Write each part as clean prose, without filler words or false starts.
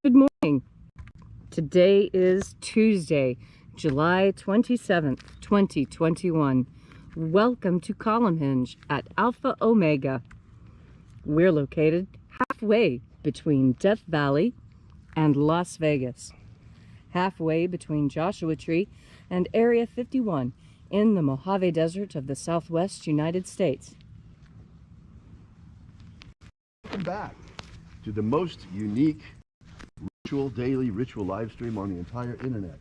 Good morning. Today is Tuesday, July 27th, 2021. Welcome to Column Hinge at Alpha Omega. We're located halfway between Death Valley and Las Vegas. Halfway between Joshua Tree and Area 51 in the Mojave Desert of the Southwest United States. Welcome back to the most unique daily ritual live stream on the entire internet.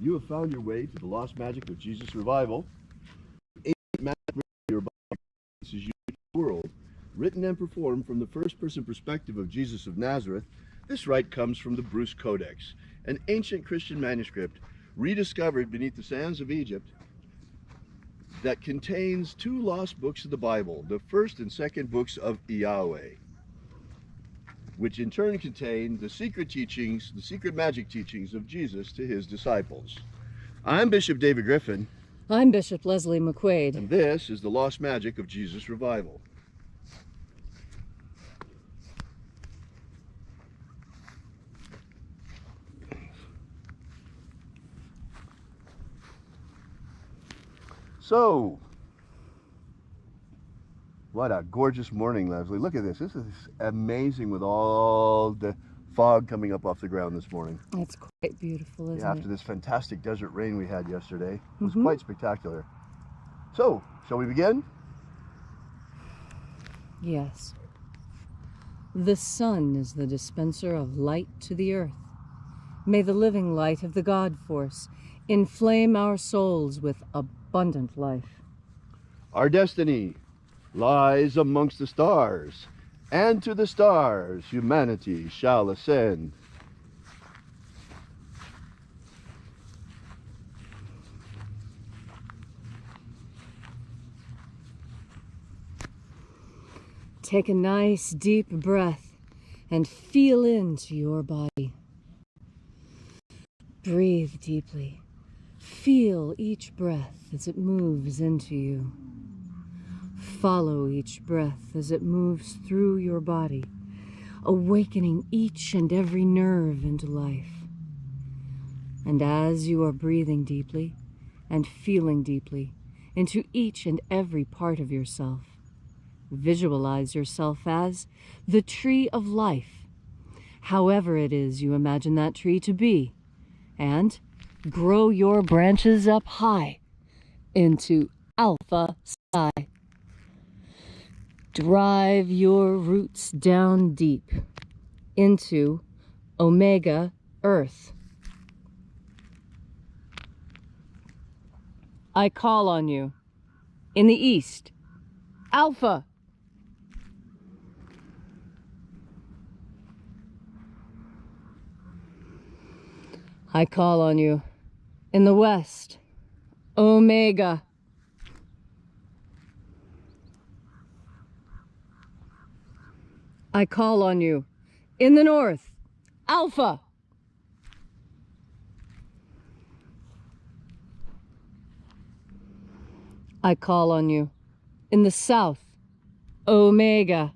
You have found your way to the Lost Magic of Jesus Revival. Ancient magic your body. This is unique world, written and performed from the first-person perspective of Jesus of Nazareth. This rite comes from the Bruce Codex, an ancient Christian manuscript rediscovered beneath the sands of Egypt that contains two lost books of the Bible, the first and second books of Yahweh, which in turn contain the secret teachings, the secret magic teachings of Jesus to his disciples. I'm Bishop David Griffin. I'm Bishop Leslie McQuaid. And this is the Lost Magic of Jesus Revival. So, what a gorgeous morning, Leslie. Look at this. This is amazing with all the fog coming up off the ground this morning. It's quite beautiful, isn't it? After this fantastic desert rain we had yesterday. It was quite spectacular. So, shall we begin? Yes. The sun is the dispenser of light to the earth. May the living light of the God Force inflame our souls with abundant life. Our destiny lies amongst the stars, and to the stars humanity shall ascend. Take a nice deep breath and feel into your body. Breathe deeply. Feel each breath as it moves into you. Follow each breath as it moves through your body, awakening each and every nerve into life. And as you are breathing deeply and feeling deeply into each and every part of yourself, visualize yourself as the tree of life, however it is you imagine that tree to be, and grow your branches up high into Alpha Psi. Drive your roots down deep into Omega Earth. I call on you in the east, Alpha. I call on you in the west, Omega. I call on you in the north, Alpha. I call on you in the south, Omega.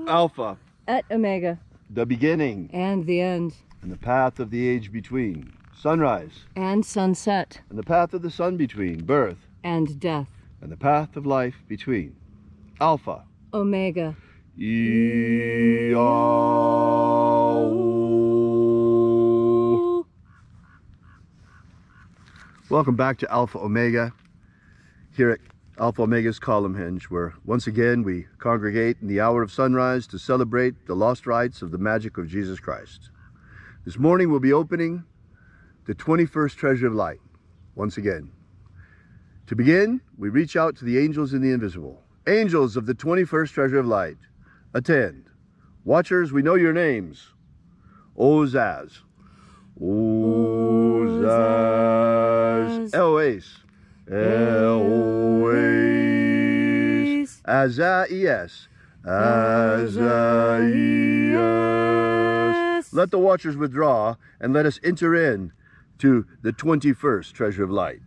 Alpha. Et Omega. The beginning. And the end. And the path of the age between. Sunrise. And sunset. And the path of the sun between. Birth. And death. And the path of life between. Alpha. Omega. Welcome back to Alpha Omega, here at Alpha Omega's Column Hinge, where once again we congregate in the hour of sunrise to celebrate the lost rites of the magic of Jesus Christ. This morning we'll be opening the 21st Treasure of Light, once again. To begin, we reach out to the angels in the invisible. Angels of the 21st Treasure of Light, attend. Watchers, we know your names. Ozaz. Ozaz. Eloes. Eloes. Azaias. Azaias. Let the watchers withdraw and let us enter in to the 21st Treasure of Light.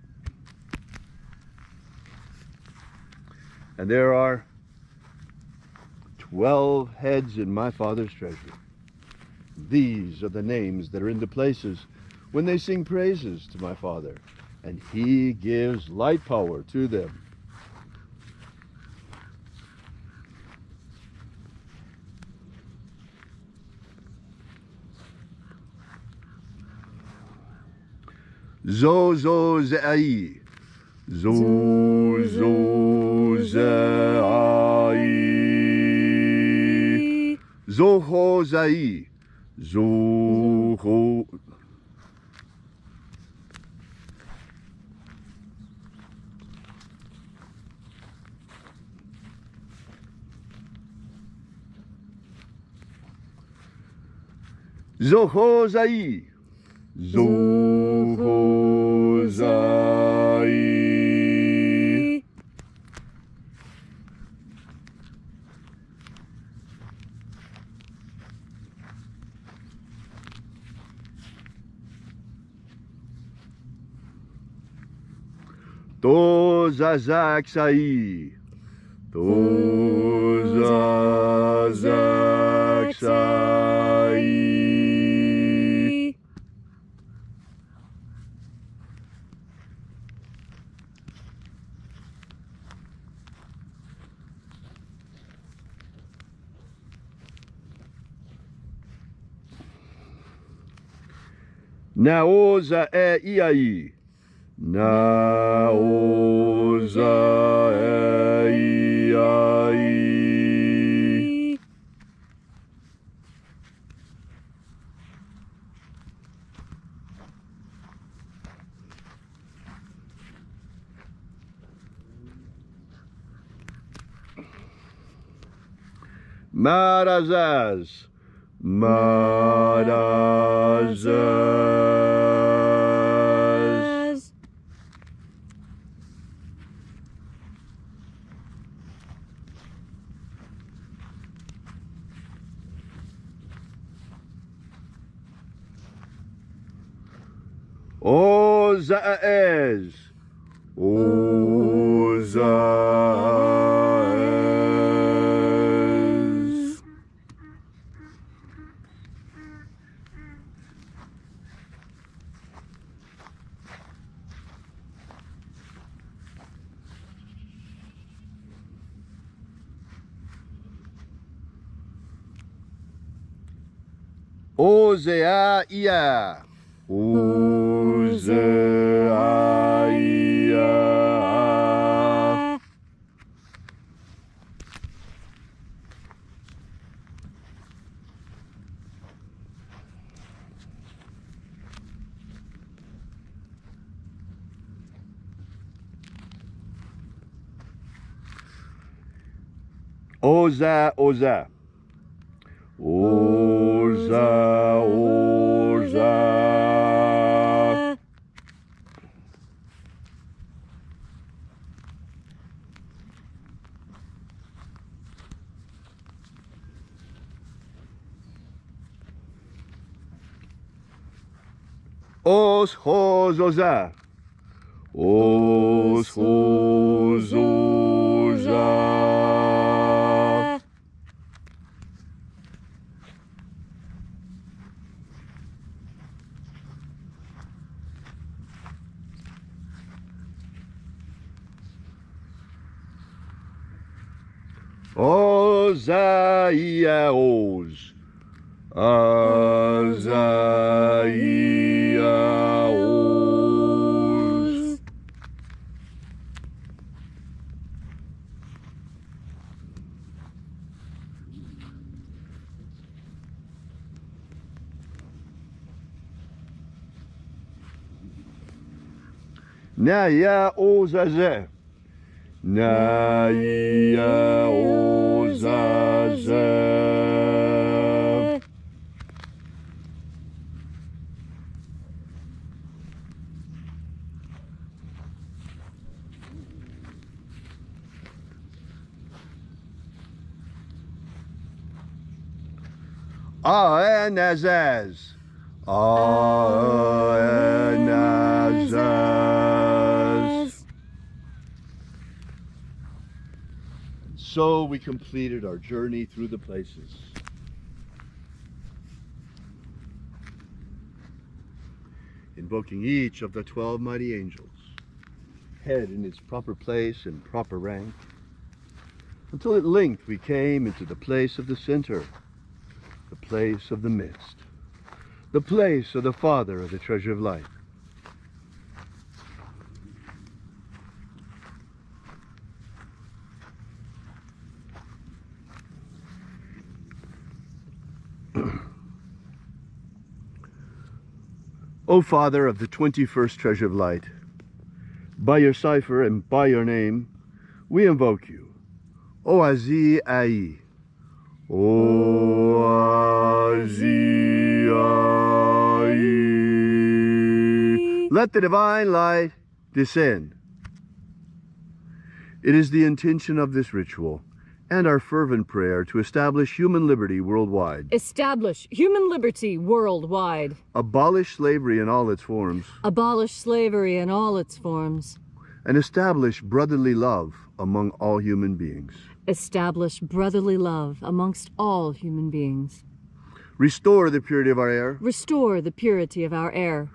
And there are 12 heads in my Father's treasury. These are the names that are in the places when they sing praises to my Father, and he gives light power to them. Zo zo ze'ai. Zo zo ze'ai. Zo ho zai. Zo ho. Zo ho zai. Zo ho zai. To zazak sai. To zazak sai. Naoza e iai. Naoza e iai. Marazaz. Marazaz. Ozaez. Ozaez. Ozeaia. Ozeaia. Oza, oza. Oza, oza. Os, hos, oza. Os, hos, oza. Ozaia, os. Ozaia, os. Naia, ozaze. Naia, ozaze. Aenazaz. Aenazaz. so we completed our journey through the places. Invoking each of the 12 mighty angels, head in its proper place and proper rank, until at length we came into the place of the center, the place of the midst, the place of the Father of the treasure of light. O Father of the 21st treasure of light, by your cipher and by your name, we invoke you. O Azi Ai. O Azi Ai. Let the divine light descend. It is the intention of this ritual and our fervent prayer to establish human liberty worldwide. Establish human liberty worldwide. Abolish slavery in all its forms. Abolish slavery in all its forms. And establish brotherly love among all human beings. Establish brotherly love amongst all human beings. Restore the purity of our air. Restore the purity of our air.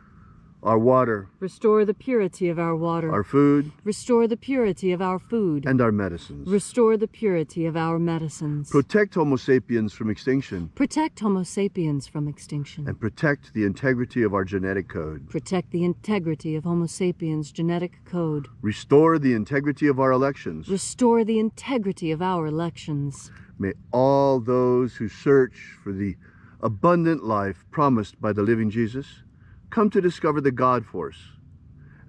Our water. Restore the purity of our water. Our food. Restore the purity of our food. And our medicines. Restore the purity of our medicines. Protect Homo sapiens from extinction. Protect Homo sapiens from extinction. And protect the integrity of our genetic code. Protect the integrity of Homo sapiens' genetic code. Restore the integrity of our elections. Restore the integrity of our elections. May all those who search for the abundant life promised by the living Jesus come to discover the God force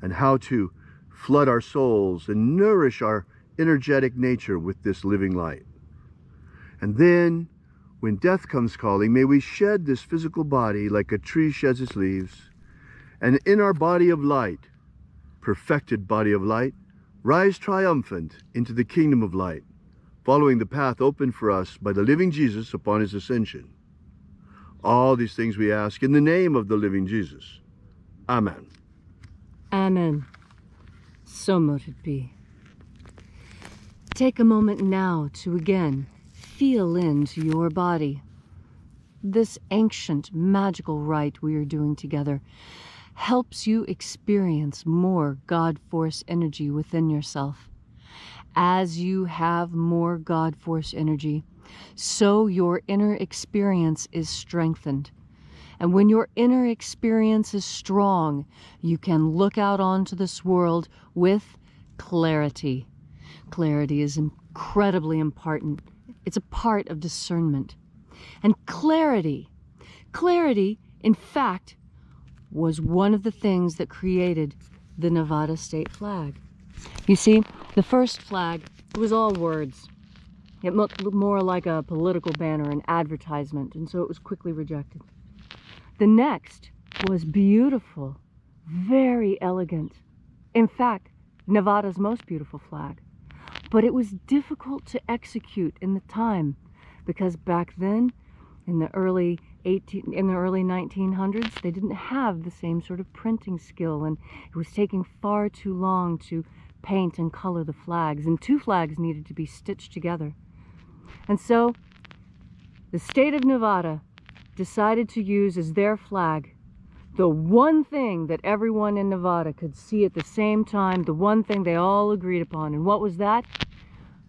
and how to flood our souls and nourish our energetic nature with this living light. And then, when death comes calling, may we shed this physical body like a tree sheds its leaves, and in our body of light, perfected body of light, rise triumphant into the kingdom of light, following the path opened for us by the living Jesus upon his ascension. All these things we ask in the name of the living Jesus. Amen. Amen. So mote it be. Take a moment now to again feel into your body. This ancient magical rite we are doing together helps you experience more God Force energy within yourself. As you have more God Force energy, so your inner experience is strengthened. And when your inner experience is strong, you can look out onto this world with clarity. Clarity is incredibly important. It's a part of discernment. And clarity, in fact, was one of the things that created the Nevada state flag. You see, the first flag, it was all words. It looked more like a political banner, an advertisement, and so it was quickly rejected. The next was beautiful, very elegant. In fact, Nevada's most beautiful flag. But it was difficult to execute in the time because back then, in the early 1900s, they didn't have the same sort of printing skill, and it was taking far too long to paint and color the flags, and two flags needed to be stitched together. And so the state of Nevada decided to use as their flag the one thing that everyone in Nevada could see at the same time, the one thing they all agreed upon. And what was that?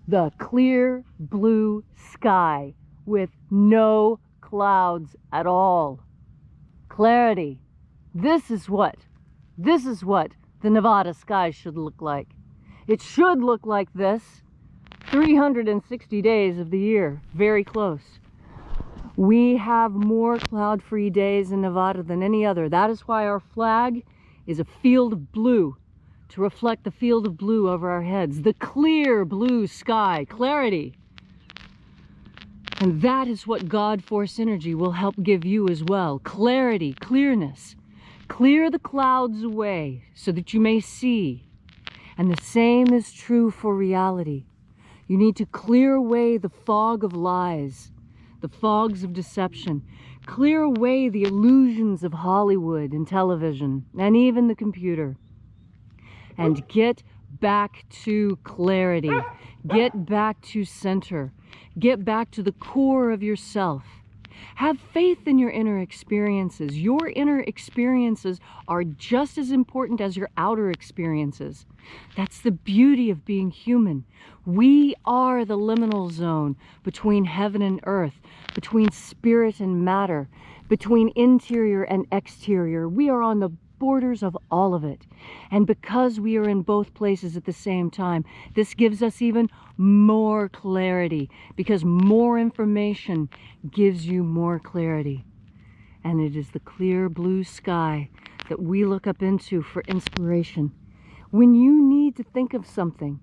The clear blue sky with no clouds at all. Clarity. This is what the Nevada sky should look like. It should look like this 360 days of the year, very close. We have more cloud-free days in Nevada than any other. That is why our flag is a field of blue, to reflect the field of blue over our heads. The clear blue sky, clarity. And that is what God Force energy will help give you as well. Clarity, clearness. Clear the clouds away so that you may see. And the same is true for reality. You need to clear away the fog of lies, the fogs of deception. Clear away the illusions of Hollywood and television and even the computer. And get back to clarity. Get back to center. Get back to the core of yourself. Have faith in your inner experiences. Your inner experiences are just as important as your outer experiences. That's the beauty of being human. We are the liminal zone between heaven and earth, between spirit and matter, between interior and exterior. We are on the borders of all of it. And because we are in both places at the same time, this gives us even more clarity, because more information gives you more clarity. And it is the clear blue sky that we look up into for inspiration. When you need to think of something,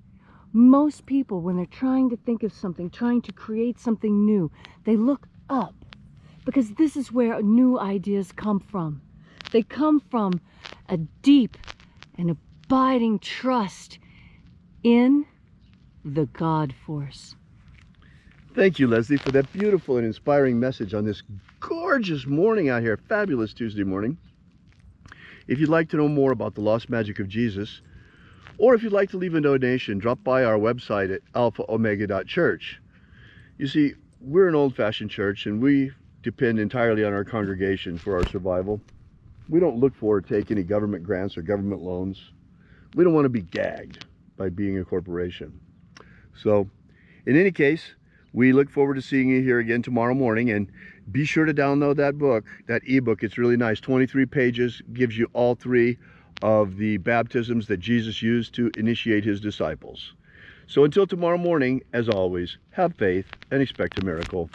most people, when they're trying to think of something, trying to create something new, they look up, because this is where new ideas come from. They come from a deep and abiding trust in the God force. Thank you, Leslie, for that beautiful and inspiring message on this gorgeous morning out here. Fabulous Tuesday morning. If you'd like to know more about the lost magic of Jesus, or if you'd like to leave a donation, drop by our website at alphaomega.church. You see, we're an old-fashioned church, and we depend entirely on our congregation for our survival. We don't look for or take any government grants or government loans. We don't want to be gagged by being a corporation. So, in any case, we look forward to seeing you here again tomorrow morning, and be sure to download that book, that ebook. It's really nice. 23 pages, gives you all 3 of the baptisms that Jesus used to initiate his disciples. So until tomorrow morning, as always, have faith and expect a miracle.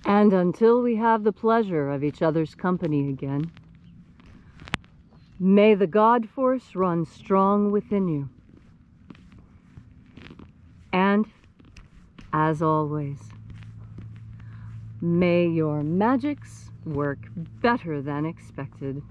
And until we have the pleasure of each other's company again, may the God force run strong within you. And, as always, may your magics work better than expected.